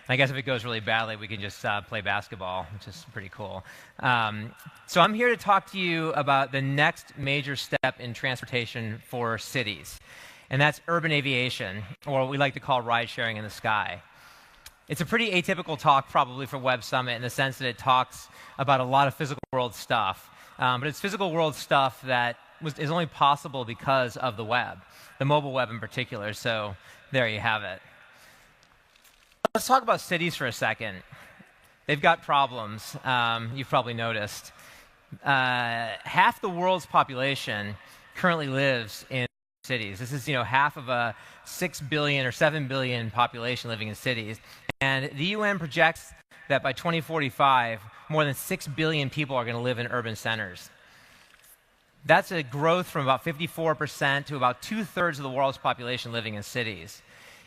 I guess if it goes really badly, we can just play basketball, which is pretty cool. So I'm here to talk to you about the next major step in transportation for cities, and that's urban aviation, or what we like to call ride-sharing in the sky. It's a pretty atypical talk probably for Web Summit in the sense that it talks about a lot of physical world stuff, but it's physical world stuff that is only possible because of the web, the mobile web in particular, so there you have it. Let's talk about cities for a second. They've got problems, you've probably noticed. Half the world's population currently lives in cities. This is, half of a 6 billion or 7 billion population living in cities. And the UN projects that by 2045, more than 6 billion people are going to live in urban centers. That's a growth from about 54% to about 2/3 of the world's population living in cities.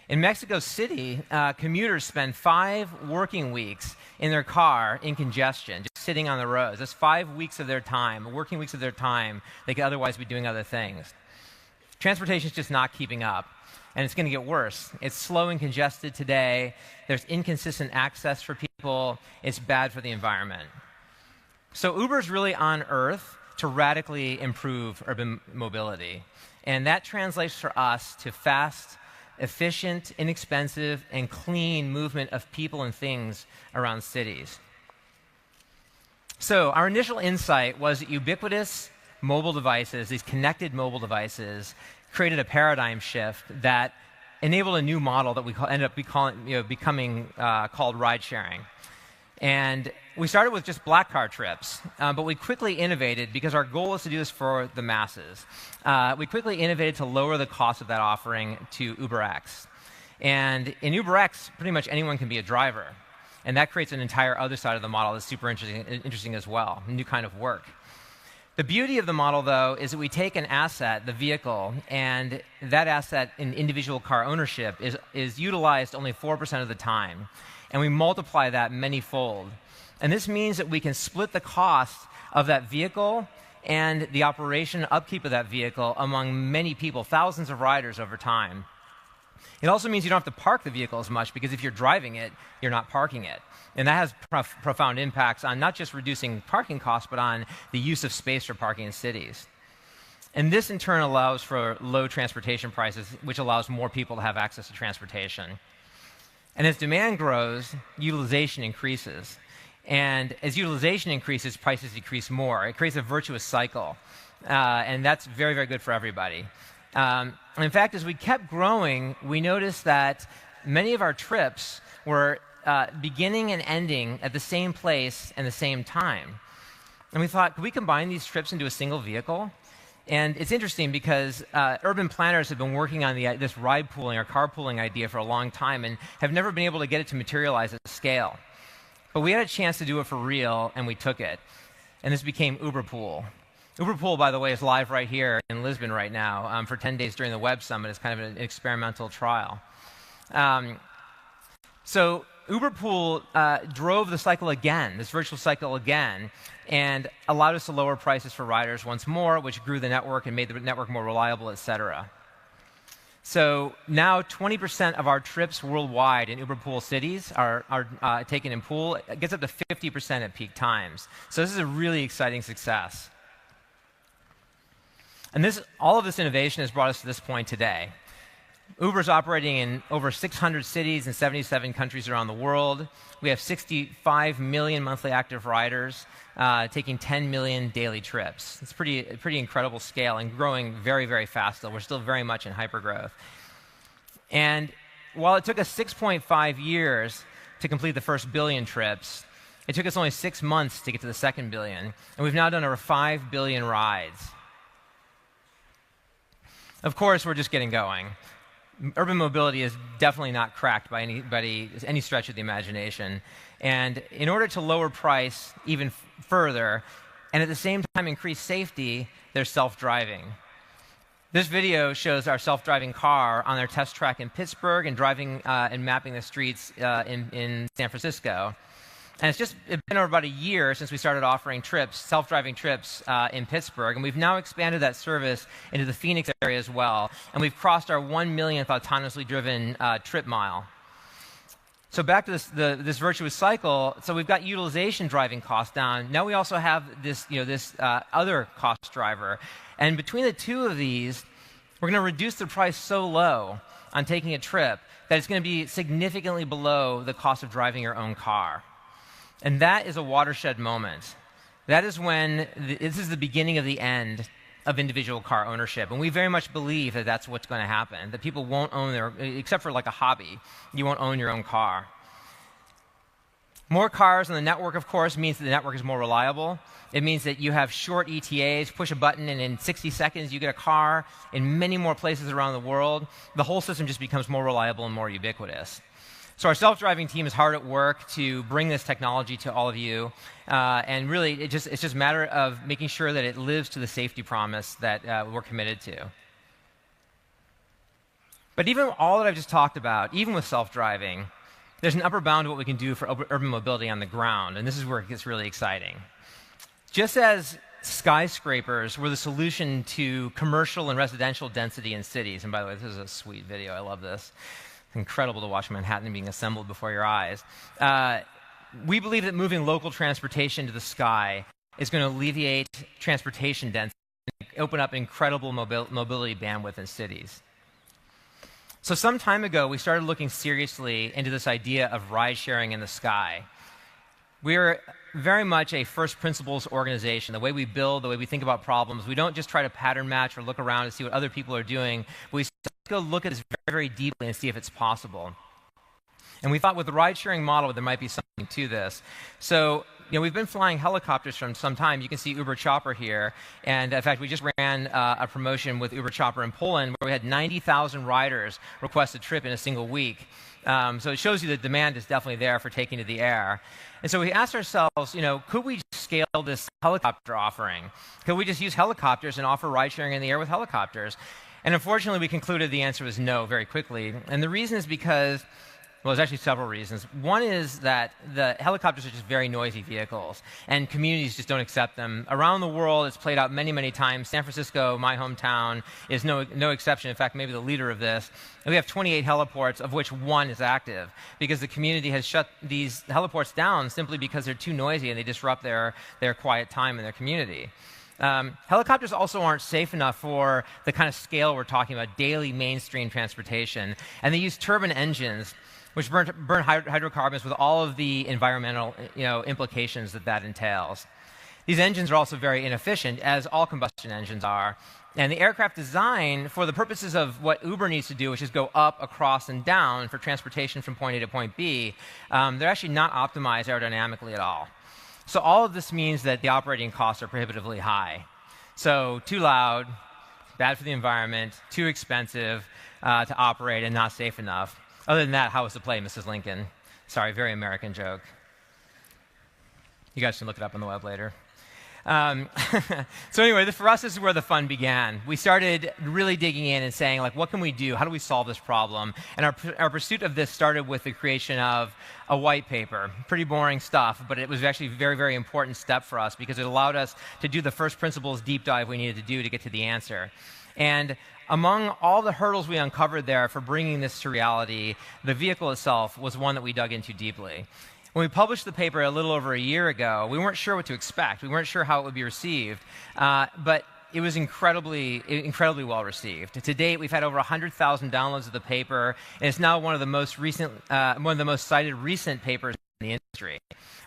In Mexico City, commuters spend 5 working weeks in their car in congestion, just sitting on the roads. That's 5 weeks of their time, working weeks of their time. They could otherwise be doing other things. Transportation is just not keeping up, and it's going to get worse. It's slow and congested today. There's inconsistent access for people. It's bad for the environment. So Uber's really on Earth to radically improve urban mobility, and that translates for us to fast, efficient, inexpensive, and clean movement of people and things around cities. So our initial insight was that ubiquitous mobile devices, these connected mobile devices, created a paradigm shift that enabled a new model that we ended up becoming called ride-sharing. And we started with just black car trips, but we quickly innovated because our goal is to do this for the masses. We quickly innovated to lower the cost of that offering to UberX. And in UberX, pretty much anyone can be a driver. And that creates an entire other side of the model that's super interesting as well, a new kind of work. The beauty of the model, though, is that we take an asset, the vehicle, and that asset in individual car ownership is utilized only 4% of the time. And we multiply that many-fold. And this means that we can split the cost of that vehicle and the operation upkeep of that vehicle among many people, thousands of riders over time. It also means you don't have to park the vehicle as much, because if you're driving it, you're not parking it. And that has profound impacts on not just reducing parking costs, but on the use of space for parking in cities. And this, in turn, allows for low transportation prices, which allows more people to have access to transportation. And as demand grows, utilization increases. And as utilization increases, prices decrease more. It creates a virtuous cycle. And that's very, very good for everybody. In fact, as we kept growing, we noticed that many of our trips were beginning and ending at the same place and the same time. And we thought, could we combine these trips into a single vehicle? And it's interesting because urban planners have been working on this ride pooling or carpooling idea for a long time and have never been able to get it to materialize at scale. But we had a chance to do it for real, and we took it. And this became Uberpool. Uberpool, by the way, is live right here in Lisbon right now for 10 days during the Web Summit. It's kind of an experimental trial. So Uberpool drove the cycle again, this virtual cycle again, and allowed us to lower prices for riders once more, which grew the network and made the network more reliable, et cetera. So now 20% of our trips worldwide in Uberpool cities are taken in pool. It gets up to 50% at peak times. So this is a really exciting success. And all of this innovation has brought us to this point today. Uber's operating in over 600 cities in 77 countries around the world. We have 65 million monthly active riders, taking 10 million daily trips. It's a pretty incredible scale and growing very, very fast, though. We're still very much in hypergrowth. And while it took us 6.5 years to complete the first billion trips, it took us only 6 months to get to the second billion. And we've now done over 5 billion rides. Of course, we're just getting going. Urban mobility is definitely not cracked by any stretch of the imagination. And in order to lower price even further, and at the same time increase safety, there's self-driving. This video shows our self-driving car on their test track in Pittsburgh and driving and mapping the streets in San Francisco. And it's been over about a year since we started offering trips, self-driving trips in Pittsburgh, and we've now expanded that service into the Phoenix area as well, and we've crossed our 1 millionth autonomously driven trip mile. So back to this virtuous cycle. So we've got utilization driving costs down. Now we also have this, other cost driver. And between the two of these, we're going to reduce the price so low on taking a trip that it's going to be significantly below the cost of driving your own car. And that is a watershed moment. That is when this is the beginning of the end of individual car ownership. And we very much believe that that's what's going to happen, that people won't own their, except for like a hobby, you won't own your own car. More cars on the network, of course, means that the network is more reliable. It means that you have short ETAs, push a button, and in 60 seconds you get a car in many more places around the world. The whole system just becomes more reliable and more ubiquitous. So our self-driving team is hard at work to bring this technology to all of you. And really, it's just a matter of making sure that it lives to the safety promise that we're committed to. But even all that I've just talked about, even with self-driving, there's an upper bound to what we can do for urban mobility on the ground, and this is where it gets really exciting. Just as skyscrapers were the solution to commercial and residential density in cities, and by the way, this is a sweet video, I love this. It's incredible to watch Manhattan being assembled before your eyes. We believe that moving local transportation to the sky is going to alleviate transportation density and open up incredible mobility bandwidth in cities. So some time ago, we started looking seriously into this idea of ride-sharing in the sky. We're very much a first principles organization. The way we build, the way we think about problems, we don't just try to pattern match or look around and see what other people are doing. We go look at this very, very deeply and see if it's possible. And we thought with the ride-sharing model, there might be something to this. So we've been flying helicopters for some time. You can see Uber Chopper here. And in fact, we just ran a promotion with Uber Chopper in Poland where we had 90,000 riders request a trip in a single week. So it shows you the demand is definitely there for taking to the air. And so we asked ourselves, could we scale this helicopter offering? Could we just use helicopters and offer ride-sharing in the air with helicopters? And unfortunately, we concluded the answer was no very quickly. And the reason is because, well, there's actually several reasons. One is that the helicopters are just very noisy vehicles, and communities just don't accept them. Around the world, it's played out many, many times. San Francisco, my hometown, is no exception. In fact, maybe the leader of this. And we have 28 heliports, of which one is active, because the community has shut these heliports down simply because they're too noisy and they disrupt their quiet time in their community. Helicopters also aren't safe enough for the kind of scale we're talking about, daily mainstream transportation. And they use turbine engines, which burn hydrocarbons with all of the environmental implications that entails. These engines are also very inefficient, as all combustion engines are. And the aircraft design, for the purposes of what Uber needs to do, which is go up, across, and down for transportation from point A to point B, they're actually not optimized aerodynamically at all. So all of this means that the operating costs are prohibitively high. So too loud, bad for the environment, too expensive to operate, and not safe enough. Other than that, how was the play, Mrs. Lincoln? Sorry, very American joke. You guys can look it up on the web later. So anyway, for us, this is where the fun began. We started really digging in and saying, what can we do? How do we solve this problem? And our pursuit of this started with the creation of a white paper. Pretty boring stuff, but it was actually a very, very important step for us because it allowed us to do the first principles deep dive we needed to do to get to the answer. And among all the hurdles we uncovered there for bringing this to reality, the vehicle itself was one that we dug into deeply. When we published the paper a little over a year ago, we weren't sure what to expect. We weren't sure how it would be received, but it was incredibly well received. To date, we've had over 100,000 downloads of the paper, and it's now one of the most cited recent papers in the industry.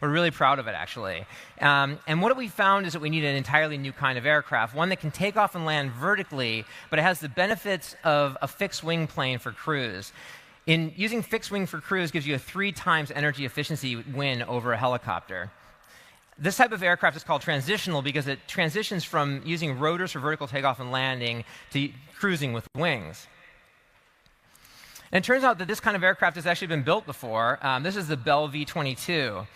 We're really proud of it, actually. And what we found is that we need an entirely new kind of aircraft, one that can take off and land vertically, but it has the benefits of a fixed-wing plane for cruise. Using fixed wing for cruise gives you a 3 times energy efficiency win over a helicopter. This type of aircraft is called transitional because it transitions from using rotors for vertical takeoff and landing to cruising with wings. And it turns out that this kind of aircraft has actually been built before. This is the Bell V-22.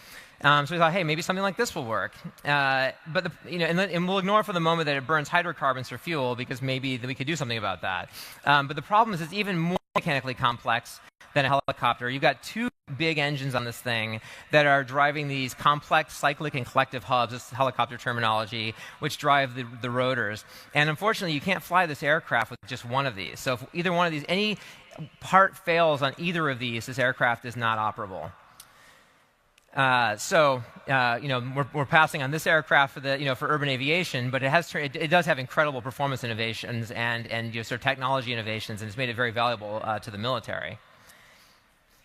So we thought, hey, maybe something like this will work. And we'll ignore for the moment that it burns hydrocarbons for fuel because maybe we could do something about that. But the problem is it's even more mechanically complex than a helicopter. You've got two big engines on this thing that are driving these complex cyclic and collective hubs, this is helicopter terminology, which drive the rotors. And unfortunately, you can't fly this aircraft with just one of these. So if either one of these, any part fails on either of these, this aircraft is not operable. We're passing on this aircraft for urban aviation, but it does have incredible performance innovations and sort of technology innovations, and it's made it very valuable to the military.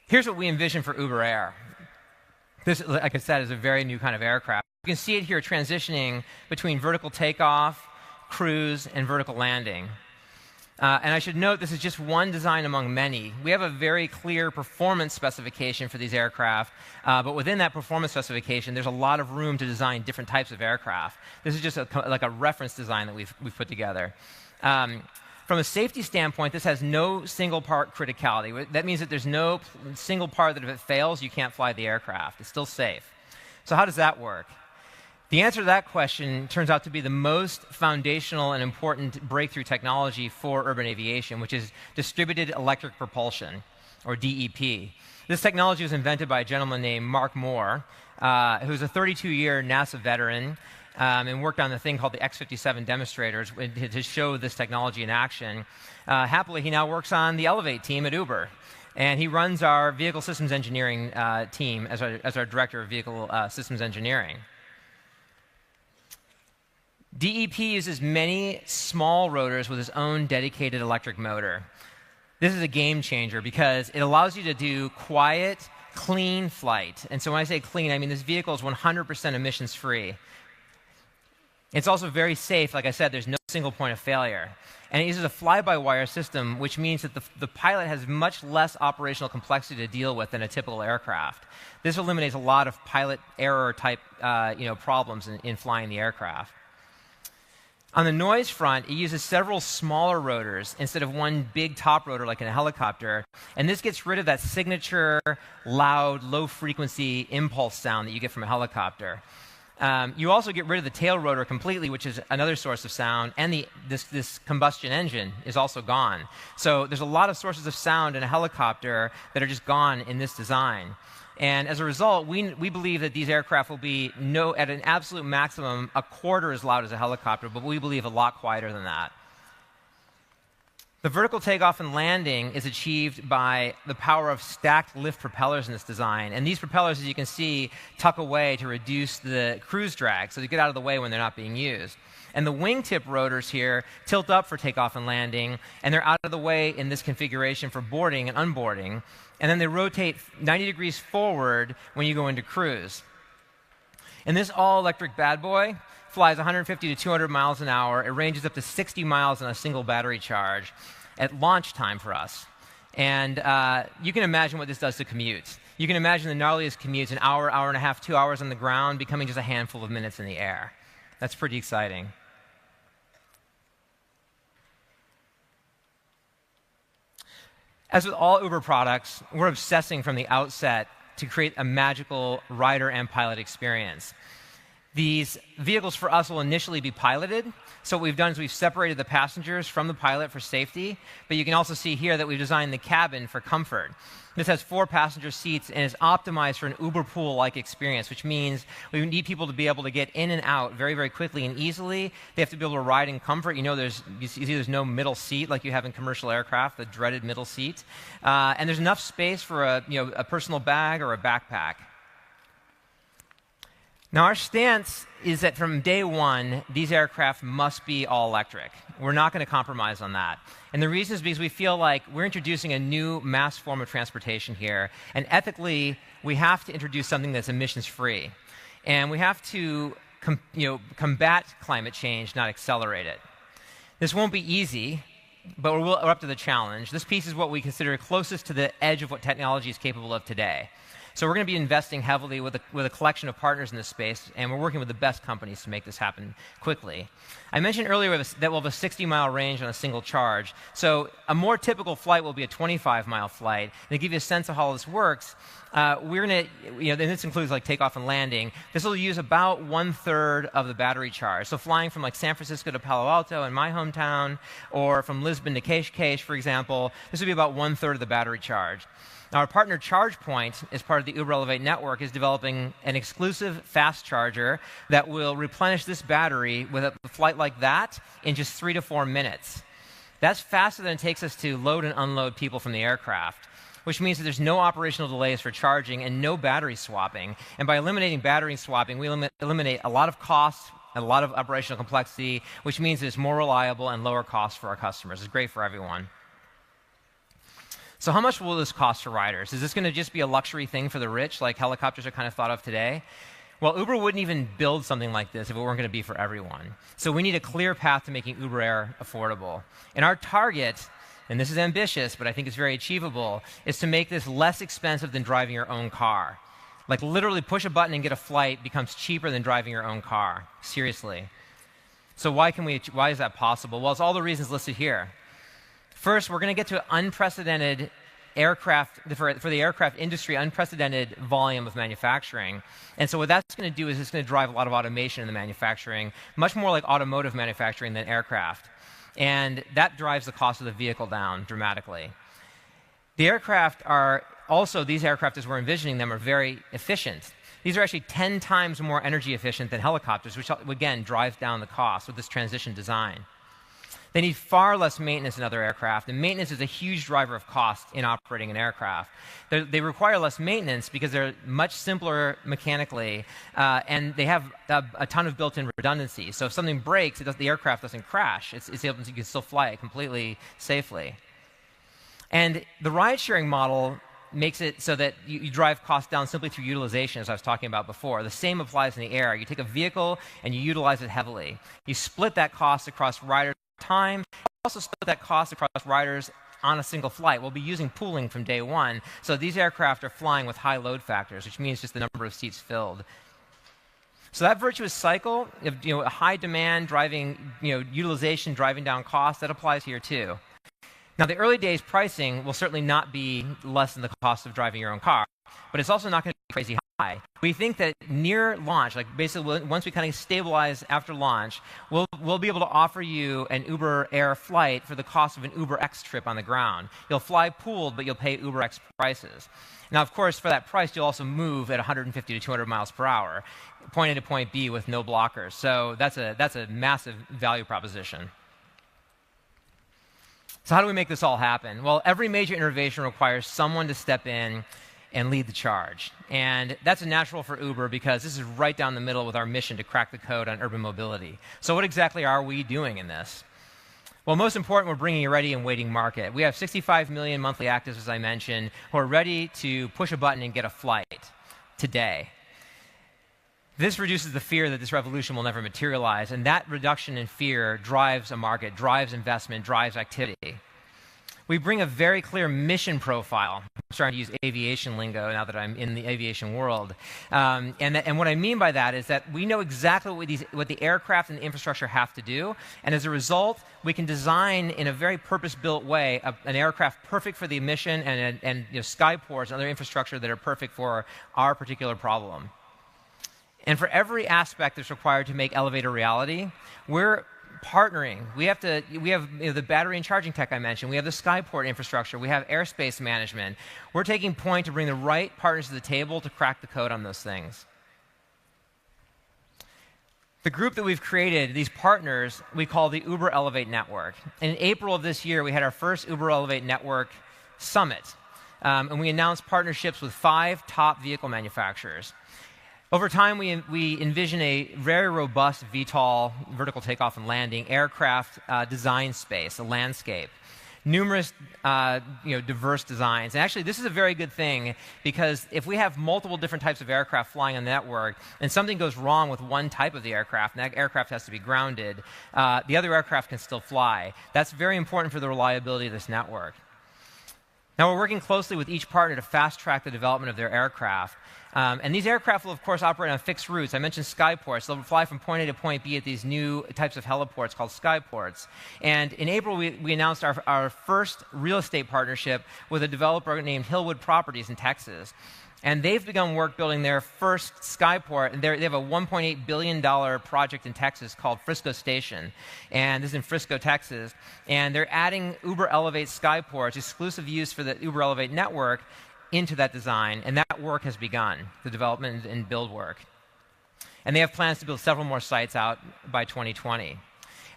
Here's what we envision for Uber Air. This, like I said, is a very new kind of aircraft. You can see it here transitioning between vertical takeoff, cruise, and vertical landing. And I should note this is just one design among many. We have a very clear performance specification for these aircraft, but within that performance specification, there's a lot of room to design different types of aircraft. This is just like a reference design that we've put together. From a safety standpoint, this has no single part criticality. That means that there's no single part that if it fails, you can't fly the aircraft. It's still safe. So how does that work? The answer to that question turns out to be the most foundational and important breakthrough technology for urban aviation, which is distributed electric propulsion, or DEP. This technology was invented by a gentleman named Mark Moore, who's a 32-year NASA veteran and worked on the thing called the X-57 demonstrators to show this technology in action. Happily, he now works on the Elevate team at Uber. And he runs our vehicle systems engineering team as our director of vehicle systems engineering. DEP uses many small rotors with its own dedicated electric motor. This is a game changer because it allows you to do quiet, clean flight. And so when I say clean, I mean this vehicle is 100% emissions free. It's also very safe. Like I said, there's no single point of failure. And it uses a fly-by-wire system, which means that the pilot has much less operational complexity to deal with than a typical aircraft. This eliminates a lot of pilot error type problems in flying the aircraft. On the noise front, it uses several smaller rotors instead of one big top rotor like in a helicopter, and this gets rid of that signature, loud, low-frequency impulse sound that you get from a helicopter. You also get rid of the tail rotor completely, which is another source of sound, and this combustion engine is also gone. So there's a lot of sources of sound in a helicopter that are just gone in this design. And as a result, we believe that these aircraft will be at an absolute maximum a quarter as loud as a helicopter, but we believe a lot quieter than that. The vertical takeoff and landing is achieved by the power of stacked lift propellers in this design. And these propellers, as you can see, tuck away to reduce the cruise drag, so they get out of the way when they're not being used. And the wingtip rotors here tilt up for takeoff and landing, and they're out of the way in this configuration for boarding and unboarding. And then they rotate 90 degrees forward when you go into cruise. And this all-electric bad boy flies 150 to 200 miles an hour. It ranges up to 60 miles on a single battery charge at launch time for us. And you can imagine what this does to commutes. You can imagine the gnarliest commutes, an hour, hour and a half, 2 hours on the ground, becoming just a handful of minutes in the air. That's pretty exciting. As with all Uber products, we're obsessing from the outset to create a magical rider and pilot experience. These vehicles for us will initially be piloted. So what we've done is we've separated the passengers from the pilot for safety, but you can also see here that we've designed the cabin for comfort. This has 4 passenger seats and is optimized for an Uber pool-like experience, which means we need people to be able to get in and out very, very quickly and easily. They have to be able to ride in comfort. You know, there's no middle seat like you have in commercial aircraft, the dreaded middle seat. And there's enough space for a personal bag or a backpack. Now, our stance is that from day one, these aircraft must be all electric. We're not going to compromise on that. And the reason is because we feel like we're introducing a new mass form of transportation here. And ethically, we have to introduce something that's emissions-free. And we have to combat climate change, not accelerate it. This won't be easy, but we're up to the challenge. This piece is what we consider closest to the edge of what technology is capable of today. So we're going to be investing heavily with a collection of partners in this space, and we're working with the best companies to make this happen quickly. I mentioned earlier that we'll have a 60-mile range on a single charge. So a more typical flight will be a 25-mile flight. And to give you a sense of how this works, we're going to, and this includes like takeoff and landing. This will use about 1/3 of the battery charge. So flying from like San Francisco to Palo Alto in my hometown, or from Lisbon to Cascais, for example, this would be about 1/3 of the battery charge. Now, our partner ChargePoint, as part of the Uber Elevate network, is developing an exclusive fast charger that will replenish this battery with a flight like that in just 3 to 4 minutes. That's faster than it takes us to load and unload people from the aircraft, which means that there's no operational delays for charging and no battery swapping. And by eliminating battery swapping, we eliminate a lot of costs, a lot of operational complexity, which means it's more reliable and lower cost for our customers. It's great for everyone. So how much will this cost for riders? Is this going to just be a luxury thing for the rich, like helicopters are kind of thought of today? Well, Uber wouldn't even build something like this if it weren't going to be for everyone. So we need a clear path to making Uber Air affordable. And our target, and this is ambitious, but I think it's very achievable, is to make this less expensive than driving your own car. Like literally push a button and get a flight becomes cheaper than driving your own car. Seriously. So why is that possible? Well, it's all the reasons listed here. First, we're going to get to unprecedented aircraft, for the aircraft industry, unprecedented volume of manufacturing. And so what that's going to do is it's going to drive a lot of automation in the manufacturing, much more like automotive manufacturing than aircraft. And that drives the cost of the vehicle down dramatically. The aircraft are also, these aircraft as we're envisioning them, are very efficient. These are actually 10 times more energy efficient than helicopters, which again drives down the cost with this transition design. They need far less maintenance than other aircraft, and maintenance is a huge driver of cost in operating an aircraft. They require less maintenance because they're much simpler mechanically, and they have a ton of built-in redundancy. So if something breaks, the aircraft doesn't crash. You can still fly it completely safely. And the ride-sharing model makes it so that you drive costs down simply through utilization, as I was talking about before. The same applies in the air. You take a vehicle and you utilize it heavily. You split that cost across riders' time. You also split that cost across riders on a single flight. We'll be using pooling from day one. So these aircraft are flying with high load factors, which means just the number of seats filled. So that virtuous cycle of high demand driving, utilization driving down costs, that applies here too. Now, the early days pricing will certainly not be less than the cost of driving your own car, but it's also not going to be crazy high. We think that near launch, like basically once we kind of stabilize after launch, we'll be able to offer you an Uber Air flight for the cost of an Uber X trip on the ground. You'll fly pooled, but you'll pay Uber X prices. Now, of course, for that price, you'll also move at 150 to 200 miles per hour, point A to point B with no blockers. So that's a massive value proposition. So how do we make this all happen? Well, every major innovation requires someone to step in and lead the charge. And that's natural for Uber because this is right down the middle with our mission to crack the code on urban mobility. So what exactly are we doing in this? Well, most important, we're bringing a ready and waiting market. We have 65 million monthly actives, as I mentioned, who are ready to push a button and get a flight today. This reduces the fear that this revolution will never materialize, and that reduction in fear drives a market, drives investment, drives activity. We bring a very clear mission profile. I'm starting to use aviation lingo now that I'm in the aviation world. And what I mean by that is that we know exactly what the aircraft and the infrastructure have to do, and as a result, we can design in a very purpose-built way an aircraft perfect for the mission and skyports and other infrastructure that are perfect for our particular problem. And for every aspect that's required to make Elevate a reality, we're partnering. We have the battery and charging tech I mentioned. We have the skyport infrastructure. We have airspace management. We're taking point to bring the right partners to the table to crack the code on those things. The group that we've created, these partners, we call the Uber Elevate Network. And in April of this year, we had our first Uber Elevate Network Summit. And we announced partnerships with 5 top vehicle manufacturers. Over time, we envision a very robust VTOL, vertical takeoff and landing, aircraft design space, a landscape. Numerous diverse designs. And actually, this is a very good thing because if we have multiple different types of aircraft flying on the network and something goes wrong with one type of the aircraft, and that aircraft has to be grounded, the other aircraft can still fly. That's very important for the reliability of this network. Now, we're working closely with each partner to fast-track the development of their aircraft. And these aircraft will, of course, operate on fixed routes. I mentioned skyports. They'll fly from point A to point B at these new types of heliports called skyports. And in April, we announced our first real estate partnership with a developer named Hillwood Properties in Texas. And they've begun work building their first skyport. And they have a $1.8 billion project in Texas called Frisco Station. And this is in Frisco, Texas. And they're adding Uber Elevate skyports, exclusive use for the Uber Elevate network, into that design. And that work has begun, the development and build work. And they have plans to build several more sites out by 2020.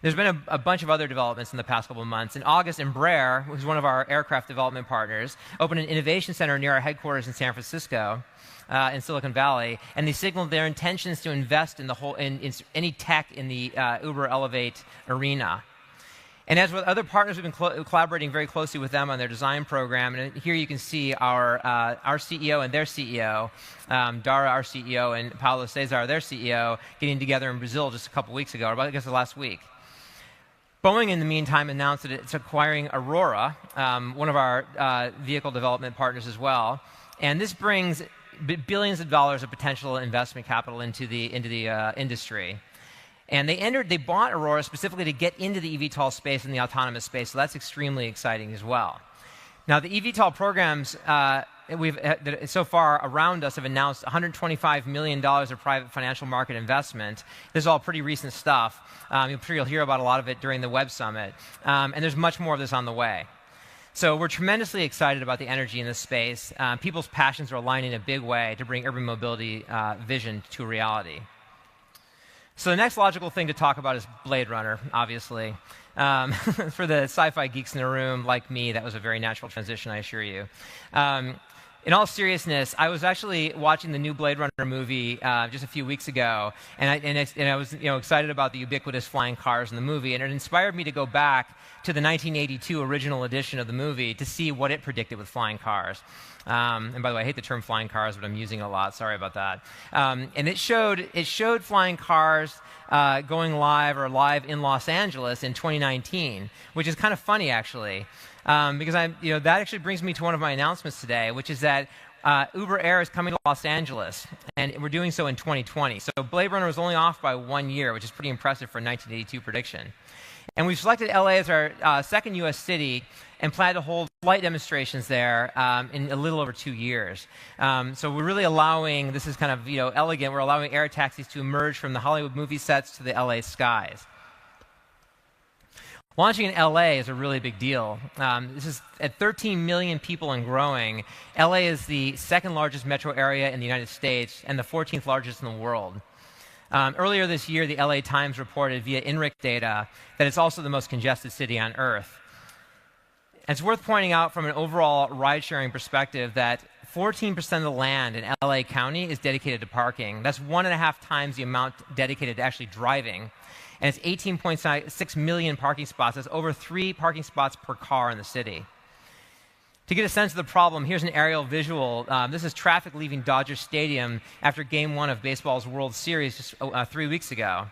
There's been a bunch of other developments in the past couple of months. In August, Embraer, who's one of our aircraft development partners, opened an innovation center near our headquarters in San Francisco, in Silicon Valley, and they signaled their intentions to invest in any tech in the Uber Elevate arena. And as with other partners, we've been collaborating very closely with them on their design program. And here you can see our CEO and their CEO, Dara, our CEO, and Paulo Cesar, their CEO, getting together in Brazil just a couple weeks ago, or I guess last week. Boeing, in the meantime, announced that it's acquiring Aurora, one of our vehicle development partners as well. And this brings billions of dollars of potential investment capital into the industry. And they bought Aurora specifically to get into the eVTOL space and the autonomous space, so that's extremely exciting as well. Now, the eVTOL programs so far around us have announced $125 million of private financial market investment. This is all pretty recent stuff. I'm sure you'll hear about a lot of it during the Web Summit. And there's much more of this on the way. So we're tremendously excited about the energy in this space. People's passions are aligning in a big way to bring urban mobility vision to reality. So the next logical thing to talk about is Blade Runner, obviously. For the sci-fi geeks in the room, like me, that was a very natural transition, I assure you. In all seriousness, I was actually watching the new Blade Runner movie just a few weeks ago, and I was excited about the ubiquitous flying cars in the movie, and it inspired me to go back to the 1982 original edition of the movie to see what it predicted with flying cars. And by the way, I hate the term flying cars, but I'm using it a lot. Sorry about that. And it showed flying cars going live in Los Angeles in 2019, which is kind of funny, actually. Because that actually brings me to one of my announcements today, which is that Uber Air is coming to Los Angeles, and we're doing so in 2020. So Blade Runner was only off by 1 year, which is pretty impressive for a 1982 prediction. And we've selected LA as our second U.S. city and plan to hold flight demonstrations there in a little over 2 years. So we're really allowing, this is kind of elegant, we're allowing air taxis to emerge from the Hollywood movie sets to the LA skies. Launching in LA is a really big deal. This is at 13 million people and growing. LA is the second largest metro area in the United States and the 14th largest in the world. Earlier this year, the LA Times reported via INRIC data that it's also the most congested city on Earth. And it's worth pointing out from an overall ride-sharing perspective that 14% of the land in LA County is dedicated to parking. That's 1.5 times the amount dedicated to actually driving. And it's 18.6 million parking spots. That's over 3 parking spots per car in the city. To get a sense of the problem, here's an aerial visual. This is traffic leaving Dodger Stadium after Game 1 of baseball's World Series just 3 weeks ago.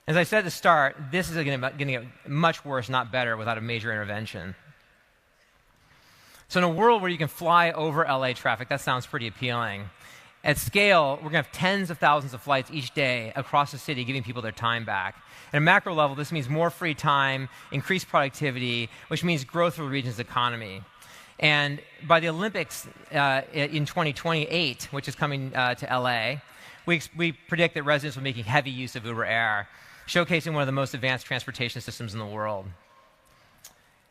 As I said at the start, this is going to get much worse, not better, without a major intervention. So in a world where you can fly over LA traffic, that sounds pretty appealing. At scale, we're going to have tens of thousands of flights each day across the city, giving people their time back. At a macro level, this means more free time, increased productivity, which means growth for the region's economy. And by the Olympics in 2028, which is coming to LA, we predict that residents will be making heavy use of Uber Air, showcasing one of the most advanced transportation systems in the world.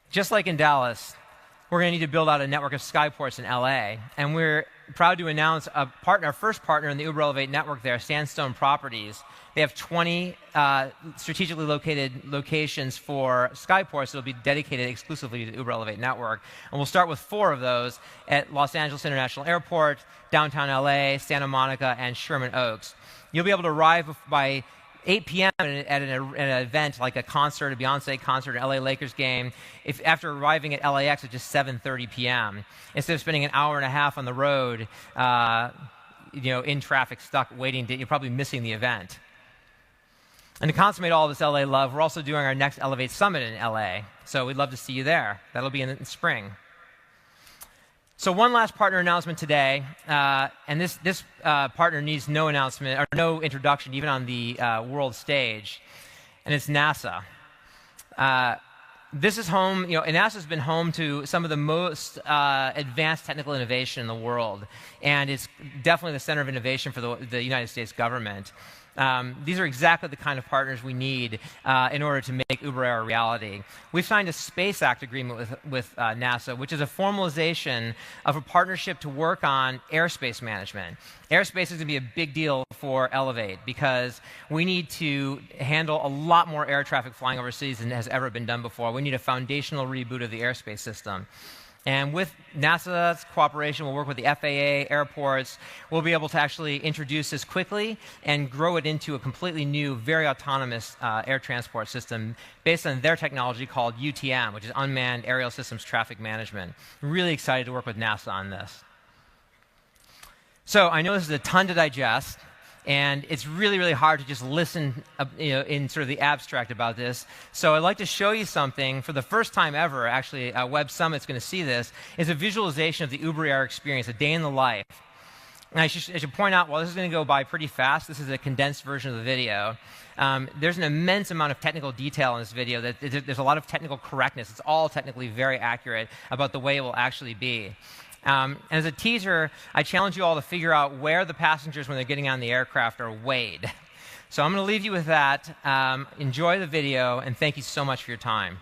Just like in Dallas, we're going to need to build out a network of skyports in LA, and we're proud to announce our first partner in the Uber Elevate network there, Sandstone Properties. They have 20 strategically located locations for skyports that will be dedicated exclusively to the Uber Elevate network. And we'll start with 4 of those at Los Angeles International Airport, downtown LA, Santa Monica, and Sherman Oaks. You'll be able to arrive by 8 p.m. at an event like a concert, a Beyonce concert, an LA Lakers game, after arriving at LAX at just 7:30 p.m. Instead of spending an hour and a half on the road, in traffic, stuck waiting, you're probably missing the event. And to consummate all this LA love, we're also doing our next Elevate Summit in LA. So we'd love to see you there. That'll be in spring. So one last partner announcement today, and this partner needs no announcement or no introduction, even on the world stage, and it's NASA. This is home, and NASA's been home to some of the most advanced technical innovation in the world, and it's definitely the center of innovation for the United States government. These are exactly the kind of partners we need in order to make Uber Air a reality. We've signed a Space Act agreement with NASA, which is a formalization of a partnership to work on airspace management. Airspace is going to be a big deal for Elevate because we need to handle a lot more air traffic flying overseas than has ever been done before. We need a foundational reboot of the airspace system. And with NASA's cooperation, we'll work with the FAA, airports. We'll be able to actually introduce this quickly and grow it into a completely new, very autonomous air transport system based on their technology called UTM, which is Unmanned Aerial Systems Traffic Management. Really excited to work with NASA on this. So I know this is a ton to digest. And it's really, really hard to just listen in sort of the abstract about this. So I'd like to show you something for the first time ever, actually, Web Summit's going to see this, is a visualization of the Uber Air experience, a day in the life. And I should point out, while this is going to go by pretty fast, this is a condensed version of the video. There's an immense amount of technical detail in this video. There's a lot of technical correctness. It's all technically very accurate about the way it will actually be. And as a teaser, I challenge you all to figure out where the passengers, when they're getting on the aircraft, are weighed. So I'm going to leave you with that. Enjoy the video, and thank you so much for your time.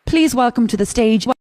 Please welcome to the stage